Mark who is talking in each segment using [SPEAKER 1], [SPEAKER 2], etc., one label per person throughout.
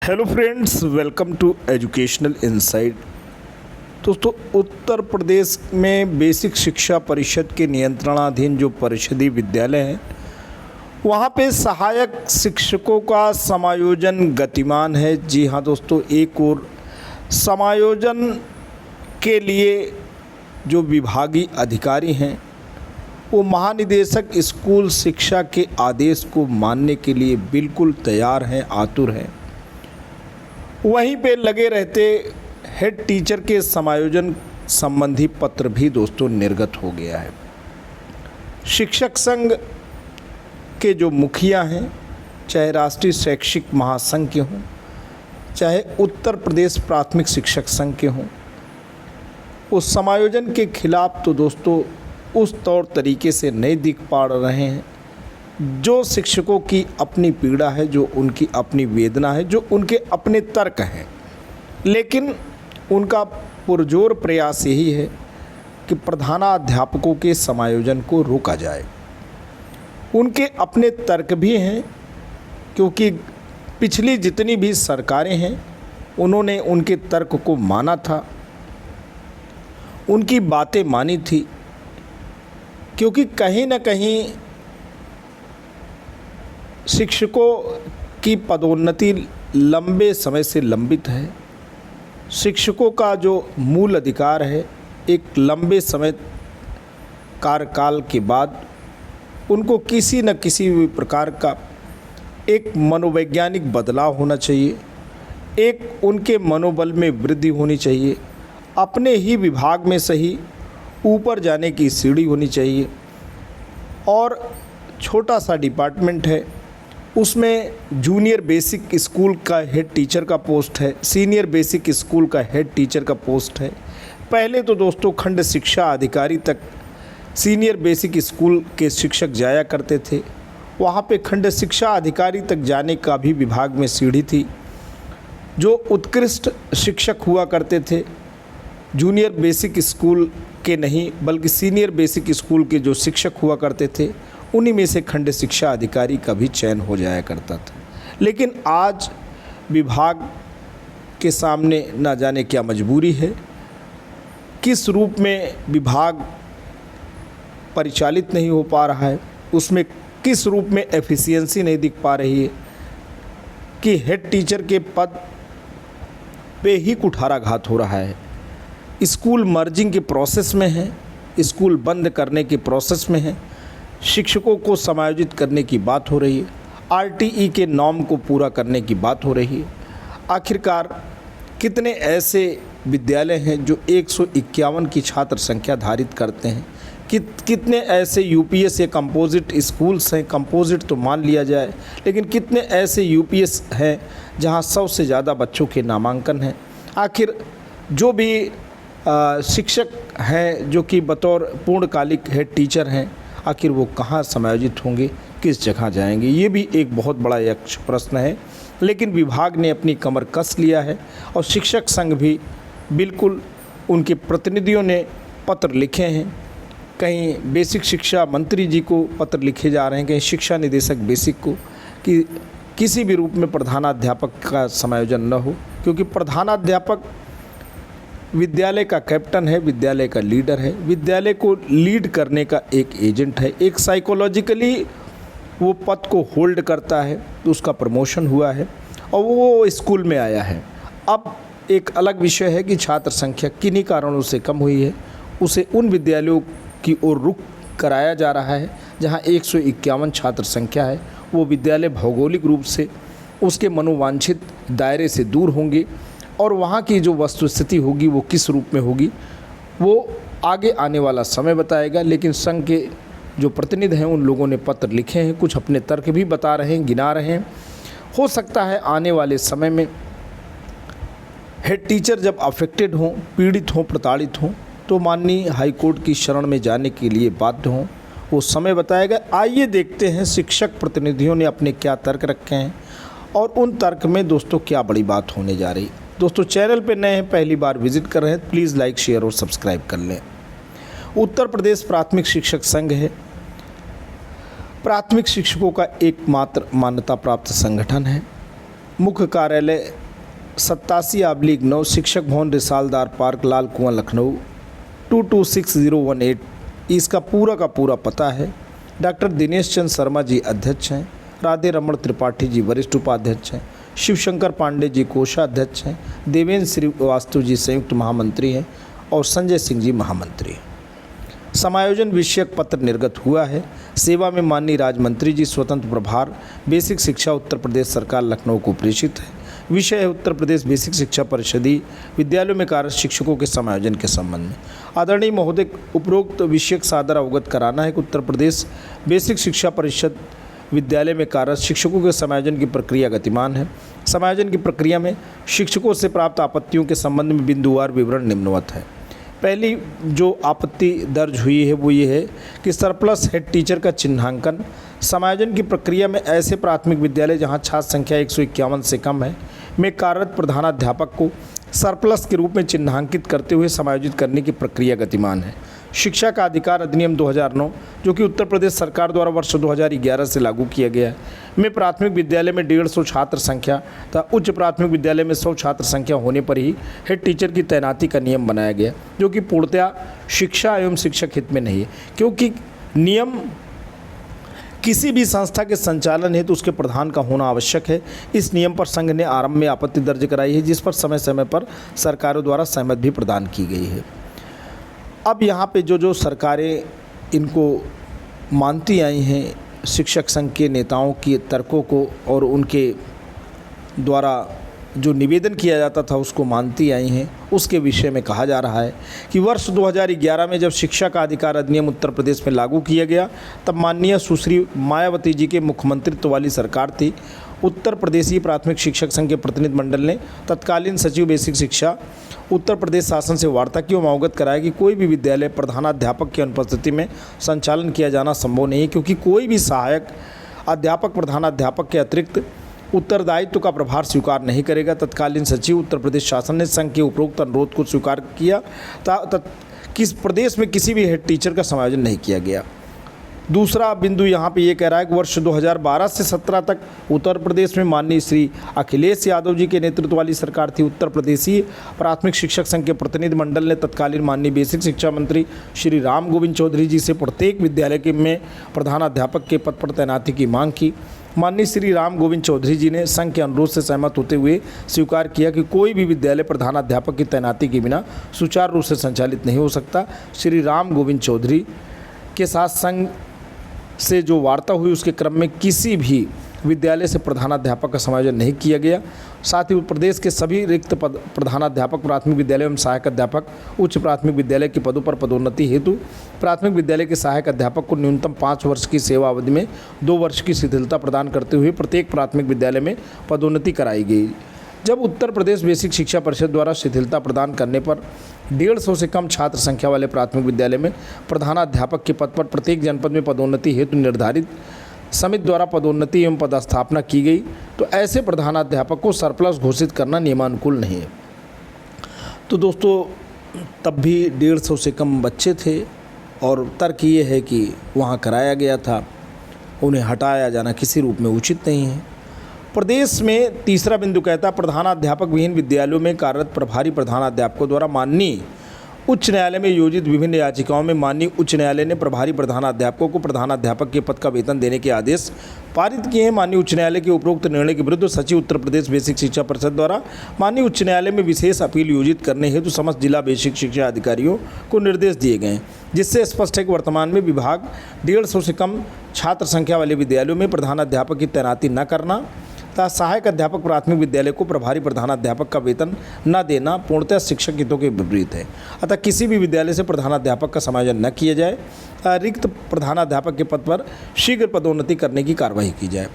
[SPEAKER 1] Hello friends, welcome to educational insight. दोस्तों, उत्तर प्रदेश में basic शिक्षा परिषद के नियंत्रणाधीन जो परिषदीय विद्यालय हैं वहाँ पे सहायक शिक्षकों का समायोजन गतिमान है। जी हाँ दोस्तों, एक और समायोजन के लिए जो विभागीय अधिकारी हैं वो महानिदेशक स्कूल शिक्षा के आदेश को मानने के लिए बिल्कुल तैयार हैं, आतुर हैं। वहीं पे लगे रहते हेड टीचर के समायोजन संबंधी पत्र भी दोस्तों निर्गत हो गया है। शिक्षक संघ के जो मुखिया हैं, चाहे राष्ट्रीय शैक्षिक महासंघ के हों, चाहे उत्तर प्रदेश प्राथमिक शिक्षक संघ के हों, उस समायोजन के खिलाफ तो दोस्तों उस तौर तरीके से नहीं दिख पा रहे हैं। जो शिक्षकों की अपनी पीड़ा है, जो उनकी अपनी वेदना है, जो उनके अपने तर्क हैं, लेकिन उनका पुरजोर प्रयास यही है कि प्रधानाध्यापकों के समायोजन को रोका जाए। उनके अपने तर्क भी हैं, क्योंकि पिछली जितनी भी सरकारें हैं उन्होंने उनके तर्क को माना था, उनकी बातें मानी थी, क्योंकि कहीं ना कहीं शिक्षकों की पदोन्नति लंबे समय से लंबित है। शिक्षकों का जो मूल अधिकार है, एक लंबे समय कार्यकाल के बाद उनको किसी न किसी भी प्रकार का एक मनोवैज्ञानिक बदलाव होना चाहिए, एक उनके मनोबल में वृद्धि होनी चाहिए, अपने ही विभाग में सही ऊपर जाने की सीढ़ी होनी चाहिए। और छोटा सा डिपार्टमेंट है, उसमें जूनियर बेसिक स्कूल का हेड टीचर का पोस्ट है, सीनियर बेसिक स्कूल का हेड टीचर का पोस्ट है। पहले तो दोस्तों खंड शिक्षा अधिकारी तक सीनियर बेसिक स्कूल के शिक्षक जाया करते थे। वहाँ पे खंड शिक्षा अधिकारी तक जाने का भी विभाग में सीढ़ी थी। जो उत्कृष्ट शिक्षक हुआ करते थे, जूनियर बेसिक स्कूल के नहीं बल्कि सीनियर बेसिक स्कूल के जो शिक्षक हुआ करते थे, उन्हीं में से खंड शिक्षा अधिकारी का भी चयन हो जाया करता था। लेकिन आज विभाग के सामने ना जाने क्या मजबूरी है, किस रूप में विभाग परिचालित नहीं हो पा रहा है, उसमें किस रूप में एफिशिएंसी नहीं दिख पा रही है कि हेड टीचर के पद पे ही कुठाराघात हो रहा है। स्कूल मर्जिंग के प्रोसेस में है, स्कूल बंद करने के प्रोसेस में है, शिक्षकों को समायोजित करने की बात हो रही है, आरटीई के नॉर्म को पूरा करने की बात हो रही है। आखिरकार कितने ऐसे विद्यालय हैं जो 151 की छात्र संख्या धारित करते हैं, कितने ऐसे यूपीएस या कंपोजिट स्कूल्स हैं, कंपोजिट तो मान लिया जाए, लेकिन कितने ऐसे यूपीएस हैं जहां 100 से ज़्यादा बच्चों के नामांकन हैं। आखिर जो भी शिक्षक हैं जो कि बतौर पूर्णकालिक हेड टीचर हैं, आखिर वो कहाँ समायोजित होंगे, किस जगह जाएंगे, ये भी एक बहुत बड़ा यक्ष प्रश्न है। लेकिन विभाग ने अपनी कमर कस लिया है और शिक्षक संघ भी बिल्कुल, उनके प्रतिनिधियों ने पत्र लिखे हैं। कहीं बेसिक शिक्षा मंत्री जी को पत्र लिखे जा रहे हैं, कहीं शिक्षा निदेशक बेसिक को, कि किसी भी रूप में प्रधानाध्यापक का समायोजन न हो, क्योंकि प्रधानाध्यापक विद्यालय का कैप्टन है, विद्यालय का लीडर है, विद्यालय को लीड करने का एक एजेंट है, एक साइकोलॉजिकली वो पद को होल्ड करता है। तो उसका प्रमोशन हुआ है और वो स्कूल में आया है। अब एक अलग विषय है कि छात्र संख्या किन्हीं कारणों से कम हुई है, उसे उन विद्यालयों की ओर रुख कराया जा रहा है जहां 151 छात्र संख्या है। वो विद्यालय भौगोलिक रूप से उसके मनोवांछित दायरे से दूर होंगे और वहाँ की जो वस्तुस्थिति होगी वो किस रूप में होगी वो आगे आने वाला समय बताएगा। लेकिन संघ के जो प्रतिनिधि हैं उन लोगों ने पत्र लिखे हैं, कुछ अपने तर्क भी बता रहे हैं, गिना रहे हैं। हो सकता है आने वाले समय में हेड टीचर जब अफेक्टेड हों, पीड़ित हों, प्रताड़ित हों, तो माननीय हाईकोर्ट की शरण में जाने के लिए बाध्य हों, वो समय बताएगा। आइए देखते हैं शिक्षक प्रतिनिधियों ने अपने क्या तर्क रखे हैं और उन तर्क में दोस्तों क्या बड़ी बात होने जा रही। दोस्तों, चैनल पे नए हैं, पहली बार विजिट कर रहे हैं, प्लीज़ लाइक, शेयर और सब्सक्राइब कर लें। उत्तर प्रदेश प्राथमिक शिक्षक संघ है, प्राथमिक शिक्षकों का एकमात्र मान्यता प्राप्त संगठन है। मुख्य कार्यालय 87/9 शिक्षक भवन रिसालदार पार्क लाल कुआं लखनऊ 226018। इसका पूरा का पूरा पता है। डॉक्टर दिनेश चंद शर्मा जी अध्यक्ष हैं, राधे रमण त्रिपाठी जी वरिष्ठ उपाध्यक्ष हैं, शिवशंकर पांडे जी कोषाध्यक्ष हैं, देवेंद्र श्रीवास्तव जी संयुक्त महामंत्री हैं और संजय सिंह जी महामंत्री हैं। समायोजन विषयक पत्र निर्गत हुआ है। सेवा में माननीय राज्य मंत्री जी स्वतंत्र प्रभार बेसिक शिक्षा उत्तर प्रदेश सरकार लखनऊ को प्रेषित है। विषय है उत्तर प्रदेश बेसिक शिक्षा परिषदीय विद्यालयों में कार्यरत शिक्षकों के समायोजन के संबंध में। आदरणीय महोदय, उपरोक्त विषयक सादर अवगत कराना है कि उत्तर प्रदेश बेसिक शिक्षा परिषद विद्यालय में कार्यरत शिक्षकों के समायोजन की प्रक्रिया गतिमान है। समायोजन की प्रक्रिया में शिक्षकों से प्राप्त आपत्तियों के संबंध में बिंदुवार विवरण निम्नवत है। पहली जो आपत्ति दर्ज हुई है वो ये है कि सरप्लस हेड टीचर का चिन्हांकन। समायोजन की प्रक्रिया में ऐसे प्राथमिक विद्यालय जहां छात्र संख्या 151 से कम है में कार्यरत प्रधानाध्यापक को सरप्लस के रूप में चिन्हांकित करते हुए समायोजित करने की प्रक्रिया गतिमान है। शिक्षा का अधिकार अधिनियम 2009 जो कि उत्तर प्रदेश सरकार द्वारा वर्ष 2011 से लागू किया गया है में प्राथमिक विद्यालय में 150 छात्र संख्या तथा उच्च प्राथमिक विद्यालय में 100 छात्र संख्या होने पर ही हेड टीचर की तैनाती का नियम बनाया गया, जो कि पूर्णतया शिक्षा एवं शिक्षक हित में नहीं है, क्योंकि नियम किसी भी संस्था के संचालन हेतु उसके प्रधान का होना आवश्यक है। इस नियम पर संघ ने आरंभ में आपत्ति दर्ज कराई है, जिस पर समय समय पर सरकारों द्वारा सहमति भी प्रदान की गई है। अब यहाँ पे जो सरकारें इनको मानती आई हैं, शिक्षक संघ के नेताओं के तर्कों को और उनके द्वारा जो निवेदन किया जाता था उसको मानती आई हैं, उसके विषय में कहा जा रहा है कि वर्ष 2011 में जब शिक्षा का अधिकार अधिनियम उत्तर प्रदेश में लागू किया गया तब माननीय सुश्री मायावती जी के मुख्यमंत्रित्व वाली सरकार थी। उत्तर प्रदेशीय प्राथमिक शिक्षक संघ के प्रतिनिधि मंडल ने तत्कालीन सचिव बेसिक शिक्षा उत्तर प्रदेश शासन से वार्ता की और अवगत कराया कि कोई भी विद्यालय प्रधानाध्यापक की अनुपस्थिति में संचालन किया जाना संभव नहीं है, क्योंकि कोई भी सहायक अध्यापक प्रधानाध्यापक के अतिरिक्त उत्तरदायित्व का प्रभार स्वीकार नहीं करेगा। तत्कालीन सचिव उत्तर प्रदेश शासन ने संघ के उपरोक्त अनुरोध को स्वीकार किया किस प्रदेश में किसी भी हेड टीचर का समायोजन नहीं किया गया। दूसरा बिंदु यहाँ पे ये कह रहा है कि वर्ष 2012 से 17 तक उत्तर प्रदेश में माननीय श्री अखिलेश यादव जी के नेतृत्व वाली सरकार थी। उत्तर प्रदेशीय प्राथमिक शिक्षक संघ के प्रतिनिधि मंडल ने तत्कालीन माननीय बेसिक शिक्षा मंत्री श्री राम गोविंद चौधरी जी से प्रत्येक विद्यालय के में प्रधानाध्यापक के पद पर तैनाती की मांग की। माननीय श्री राम गोविंद चौधरी जी ने संघ के अनुरोध से सहमत होते हुए स्वीकार किया कि कोई भी विद्यालय प्रधानाध्यापक की तैनाती के बिना सुचारू रूप से संचालित नहीं हो सकता। श्री राम गोविंद चौधरी के साथ संघ से जो वार्ता हुई उसके क्रम में किसी भी विद्यालय से प्रधानाध्यापक का समायोजन नहीं किया गया। साथ ही प्रदेश के सभी रिक्त पद प्रधानाध्यापक प्राथमिक विद्यालय एवं सहायक अध्यापक उच्च प्राथमिक विद्यालय के पदों पर पदोन्नति हेतु प्राथमिक विद्यालय के सहायक अध्यापक को न्यूनतम 5 वर्ष की सेवा अवधि में 2 वर्ष की शिथिलता प्रदान करते हुए प्रत्येक प्राथमिक विद्यालय में पदोन्नति कराई गई। जब उत्तर प्रदेश बेसिक शिक्षा परिषद द्वारा शिथिलता प्रदान करने पर 150 से कम छात्र संख्या वाले प्राथमिक विद्यालय में प्रधानाध्यापक के पद पर प्रत्येक जनपद में पदोन्नति हेतु निर्धारित समिति द्वारा पदोन्नति एवं पदस्थापना की गई, तो ऐसे प्रधानाध्यापक को सरप्लस घोषित करना नियमानुकूल नहीं है। तो दोस्तों, तब भी 150 से कम बच्चे थे और तर्क ये है कि वहाँ कराया गया था, उन्हें हटाया जाना किसी रूप में उचित नहीं है। प्रदेश में तीसरा बिंदु कहता है प्रधानाध्यापक विहीन विद्यालयों में कार्यरत प्रभारी प्रधानाध्यापकों द्वारा माननीय उच्च न्यायालय में योजित विभिन्न याचिकाओं में माननीय उच्च न्यायालय ने प्रभारी प्रधानाध्यापकों को प्रधानाध्यापक के पद का वेतन देने के आदेश पारित किए हैं। माननीय उच्च न्यायालय के उपरोक्त निर्णय के विरुद्ध सचिव उत्तर प्रदेश बेसिक शिक्षा परिषद द्वारा माननीय उच्च न्यायालय में विशेष अपील योजित करने हेतु समस्त जिला बेसिक शिक्षा अधिकारियों को निर्देश दिए गए हैं, जिससे स्पष्ट है कि वर्तमान में विभाग 150 से कम छात्र संख्या वाले विद्यालयों में प्रधानाध्यापक की तैनाती न करना तथा सहायक अध्यापक प्राथमिक विद्यालय को प्रभारी प्रधानाध्यापक का वेतन न देना पूर्णतः शिक्षक हितों के विपरीत है। अतः किसी भी विद्यालय से प्रधानाध्यापक का समायोजन न किया जाए, रिक्त प्रधानाध्यापक के पद पर शीघ्र पदोन्नति करने की कार्रवाई की जाए।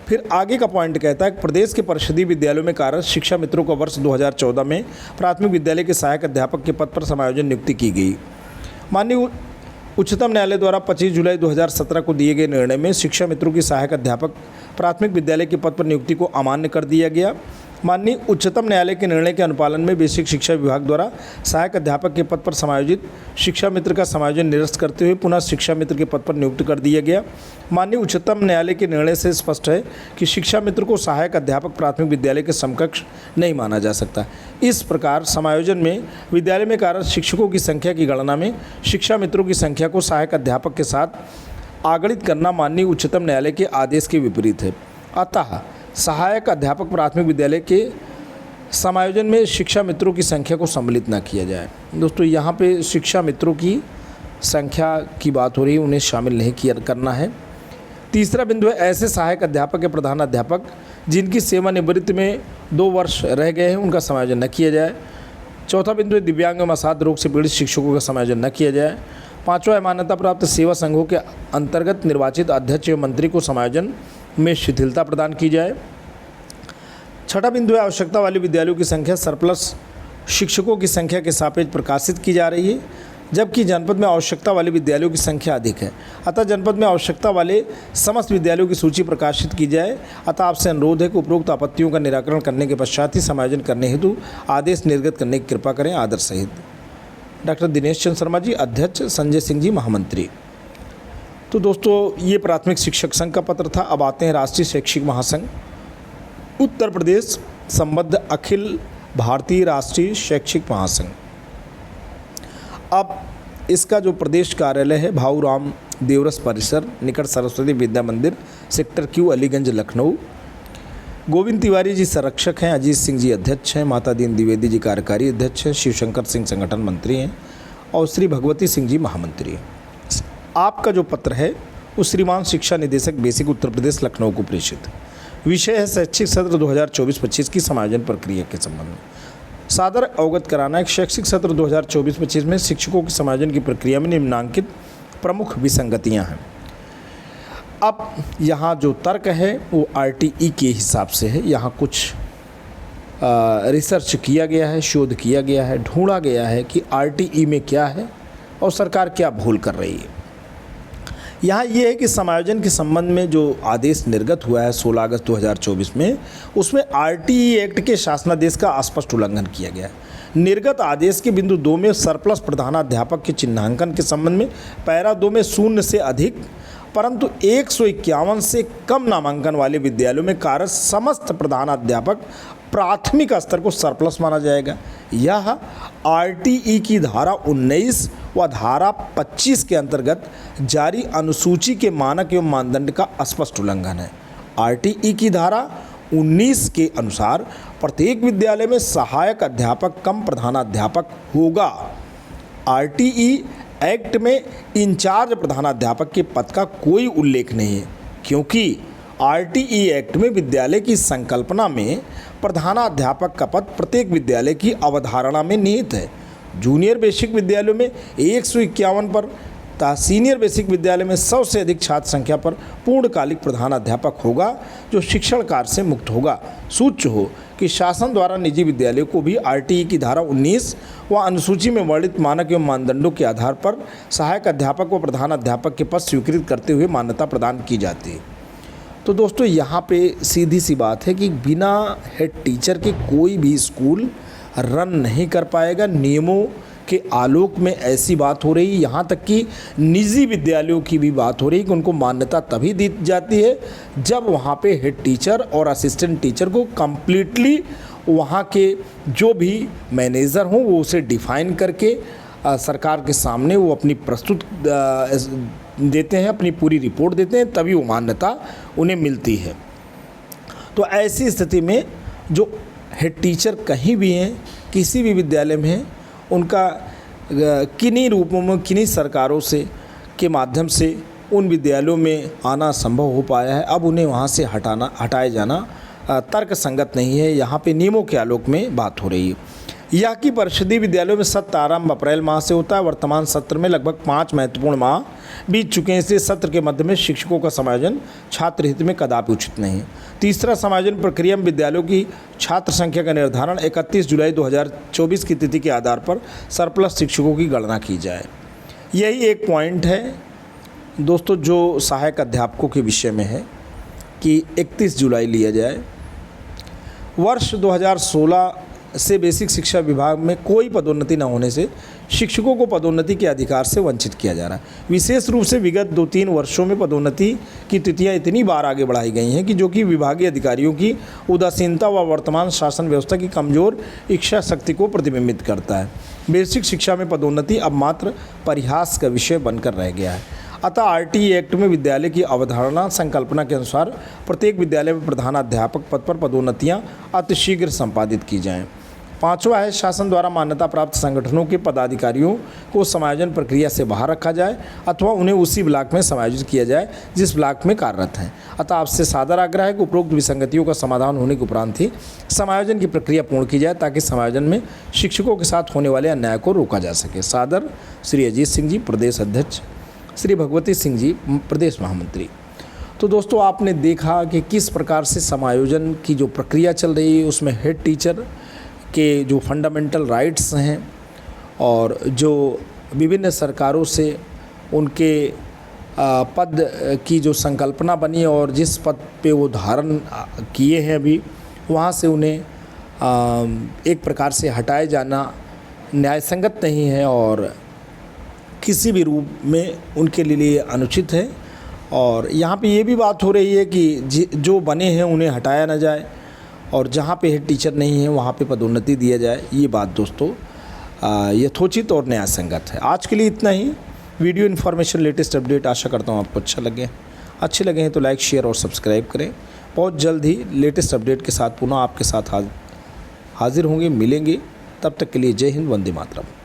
[SPEAKER 1] फिर आगे का पॉइंट कहता है कि प्रदेश के परिषदीय विद्यालयों में कार्यरत शिक्षा मित्रों को वर्ष 2014 में प्राथमिक विद्यालय के सहायक अध्यापक के पद पर समायोजन नियुक्ति की गई। माननीय उच्चतम न्यायालय द्वारा 25 जुलाई 2017 को दिए गए निर्णय में शिक्षा मित्रों की सहायक अध्यापक प्राथमिक विद्यालय के पद पर नियुक्ति को अमान्य कर दिया गया। माननीय उच्चतम न्यायालय के निर्णय के अनुपालन में बेसिक शिक्षा विभाग द्वारा सहायक अध्यापक के पद पर समायोजित शिक्षा मित्र का समायोजन निरस्त करते हुए पुनः शिक्षा मित्र के पद पर नियुक्त कर दिया गया। माननीय उच्चतम न्यायालय के निर्णय से स्पष्ट है कि शिक्षा मित्र को सहायक अध्यापक प्राथमिक विद्यालय के समकक्ष नहीं माना जा सकता। इस प्रकार समायोजन में विद्यालय में कार्यरत शिक्षकों की संख्या की गणना में शिक्षा मित्रों की संख्या को सहायक अध्यापक के साथ आगणित करना माननीय उच्चतम न्यायालय के आदेश के विपरीत है। अतः सहायक अध्यापक प्राथमिक विद्यालय के समायोजन में शिक्षा मित्रों की संख्या को सम्मिलित न किया जाए। दोस्तों, यहाँ पे शिक्षा मित्रों की संख्या की बात हो रही है, उन्हें शामिल नहीं किया करना है। तीसरा बिंदु है ऐसे सहायक अध्यापक या प्रधान अध्यापक जिनकी सेवानिवृत्ति में 2 वर्ष रह गए हैं, उनका समायोजन न किया जाए। चौथा बिंदु है दिव्यांग एवं असाध्य रोग से पीड़ित शिक्षकों का समायोजन न किया जाए। पाँचवा है मान्यता प्राप्त सेवा संघों के अंतर्गत निर्वाचित अध्यक्ष एवं मंत्री को समायोजन में शिथिलता प्रदान की जाए। छठा बिंदु है आवश्यकता वाले विद्यालयों की संख्या सरप्लस शिक्षकों की संख्या के सापेक्ष प्रकाशित की जा रही है, जबकि जनपद में आवश्यकता वाले विद्यालयों की संख्या अधिक है। अतः जनपद में आवश्यकता वाले समस्त विद्यालयों की सूची प्रकाशित की जाए। अतः आपसे अनुरोध है कि उपरोक्त आपत्तियों का निराकरण करने के पश्चात ही समायोजन करने हेतु आदेश निर्गत करने की कृपा करें। आदर सहित डॉक्टर दिनेश चंद्र शर्मा जी, अध्यक्ष, संजय सिंह जी, महामंत्री। तो दोस्तों, ये प्राथमिक शिक्षक संघ का पत्र था। अब आते हैं राष्ट्रीय शैक्षिक महासंघ उत्तर प्रदेश संबद्ध अखिल भारतीय राष्ट्रीय शैक्षिक महासंघ। अब इसका जो प्रदेश कार्यालय है भाऊराम देवरस परिसर निकट सरस्वती विद्या मंदिर, सेक्टर क्यू, अलीगंज, लखनऊ। गोविंद तिवारी जी संरक्षक हैं, अजीत सिंह जी अध्यक्ष हैं, माता दीन द्विवेदी जी कार्यकारी अध्यक्ष हैं, शिवशंकर सिंह संगठन मंत्री हैं और श्री भगवती सिंह जी महामंत्री हैं। आपका जो पत्र है वो श्रीमान शिक्षा निदेशक बेसिक उत्तर प्रदेश लखनऊ को प्रेषित। विषय है शैक्षिक सत्र 2024-25 की समायोजन प्रक्रिया के संबंध में सादर अवगत कराना है। शैक्षिक सत्र 2024-25 में शिक्षकों की समायोजन की प्रक्रिया में निम्नांकित प्रमुख विसंगतियां हैं। अब यहाँ जो तर्क है वो RTE के हिसाब से है। यहाँ कुछ रिसर्च किया गया है, शोध किया गया है, ढूंढा गया है कि RTE में क्या है और सरकार क्या भूल कर रही है। यहाँ ये है कि समायोजन के संबंध में जो आदेश निर्गत हुआ है 16 अगस्त 2024 में, उसमें RTE एक्ट के शासनादेश का स्पष्ट उल्लंघन किया गया है। निर्गत आदेश के बिंदु 2 में सरप्लस प्रधानाध्यापक के चिन्हांकन के संबंध में पैरा 2 में 0 से अधिक परंतु 151 से कम नामांकन वाले विद्यालयों में कार्यरत समस्त प्रधानाध्यापक प्राथमिक स्तर को सरप्लस माना जाएगा। यह RTE की धारा 19 व धारा 25 के अंतर्गत जारी अनुसूची के मानक एवं मानदंड का स्पष्ट उल्लंघन है। RTE की धारा 19 के अनुसार प्रत्येक विद्यालय में सहायक अध्यापक कम प्रधानाध्यापक होगा। RTE एक्ट में इंचार्ज प्रधानाध्यापक के पद का कोई उल्लेख नहीं है, क्योंकि RTE एक्ट में विद्यालय की संकल्पना में प्रधानाध्यापक का पद प्रत्येक विद्यालय की अवधारणा में निहित है। जूनियर बेसिक विद्यालयों में 151 पर तथा सीनियर बेसिक विद्यालय में 100 से अधिक छात्र संख्या पर पूर्णकालिक प्रधानाध्यापक होगा, जो शिक्षण कार्य से मुक्त होगा। सूच्य हो कि शासन द्वारा निजी विद्यालयों को भी RTE की धारा 19 व अनुसूची में वर्णित मानक एवं मानदंडों के आधार पर सहायक अध्यापक व प्रधानाध्यापक के पद स्वीकृत करते हुए मान्यता प्रदान की जाती है। तो दोस्तों, यहाँ पे सीधी सी बात है कि बिना हेड टीचर के कोई भी स्कूल रन नहीं कर पाएगा। नियमों के आलोक में ऐसी बात हो रही है, यहाँ तक कि निजी विद्यालयों की भी बात हो रही है कि उनको मान्यता तभी दी जाती है जब वहाँ पे हेड टीचर और असिस्टेंट टीचर को कम्प्लीटली वहाँ के जो भी मैनेजर हों वो उसे डिफाइन करके सरकार के सामने वो अपनी प्रस्तुत देते हैं, अपनी पूरी रिपोर्ट देते हैं, तभी वो मान्यता उन्हें मिलती है। तो ऐसी स्थिति में जो हेड टीचर कहीं भी हैं, किसी भी विद्यालय में हैं, उनका किन्हीं रूपों में किन्हीं सरकारों से के माध्यम से उन विद्यालयों में आना संभव हो पाया है। अब उन्हें वहाँ से हटाए जाना तर्क संगत नहीं है। यहाँ पे नियमों के आलोक में बात हो रही है। यह कि परिषदीय विद्यालयों में सत्र आरंभ अप्रैल माह से होता है। वर्तमान सत्र में लगभग 5 महत्वपूर्ण माह बीत चुके हैं, इसलिए सत्र के मध्य में शिक्षकों का समायोजन छात्र हित में कदापि उचित नहीं है। तीसरा, समायोजन प्रक्रिया में विद्यालयों की छात्र संख्या का निर्धारण 31 जुलाई 2024 की तिथि के आधार पर सरप्लस शिक्षकों की गणना की जाए। यही एक पॉइंट है दोस्तों जो सहायक अध्यापकों के विषय में है कि 31 जुलाई लिया जाए। वर्ष 2016 से बेसिक शिक्षा विभाग में कोई पदोन्नति न होने से शिक्षकों को पदोन्नति के अधिकार से वंचित किया जा रहा है। विशेष रूप से विगत 2-3 वर्षों में पदोन्नति की तिथियां इतनी बार आगे बढ़ाई गई हैं कि जो कि विभागीय अधिकारियों की उदासीनता व वर्तमान शासन व्यवस्था की कमज़ोर इच्छा शक्ति को प्रतिबिंबित करता है। बेसिक शिक्षा में पदोन्नति अब मात्र परिहास का विषय बनकर रह गया है। अतः आरटीई एक्ट में विद्यालय की अवधारणा संकल्पना के अनुसार प्रत्येक विद्यालय में प्रधानाध्यापक पद पर पदोन्नतियां अतिशीघ्र संपादित की जाएं। 5वां है, शासन द्वारा मान्यता प्राप्त संगठनों के पदाधिकारियों को समायोजन प्रक्रिया से बाहर रखा जाए अथवा उन्हें उसी ब्लॉक में समायोजित किया जाए जिस ब्लॉक में कार्यरत हैं। अतः आपसे सादर आग्रह है कि उपरोक्त विसंगतियों का समाधान होने के उपरांत ही समायोजन की प्रक्रिया पूर्ण की जाए ताकि समायोजन में शिक्षकों के साथ होने वाले अन्याय को रोका जा सके। सादर श्री अजीत सिंह जी, प्रदेश अध्यक्ष, श्री भगवती सिंह जी, प्रदेश महामंत्री। तो दोस्तों, आपने देखा कि किस प्रकार से समायोजन की जो प्रक्रिया चल रही है उसमें हेड टीचर के जो फंडामेंटल राइट्स हैं और जो विभिन्न सरकारों से उनके पद की जो संकल्पना बनी और जिस पद पे वो धारण किए हैं अभी, वहाँ से उन्हें एक प्रकार से हटाए जाना न्यायसंगत नहीं है और किसी भी रूप में उनके लिए अनुचित है। और यहाँ पे ये भी बात हो रही है कि जो बने हैं उन्हें हटाया ना जाए और जहाँ पे हेड टीचर नहीं है वहाँ पे पदोन्नति दिया जाए। ये बात दोस्तों यथोचित और न्यायसंगत है। आज के लिए इतना ही। वीडियो इन्फॉर्मेशन, लेटेस्ट अपडेट आशा करता हूँ आपको अच्छे लगे हैं तो लाइक, शेयर और सब्सक्राइब करें। बहुत जल्द ही लेटेस्ट अपडेट के साथ पुनः आपके साथ हाजिर होंगे, मिलेंगे। तब तक के लिए जय हिंद, वंदे मातरम।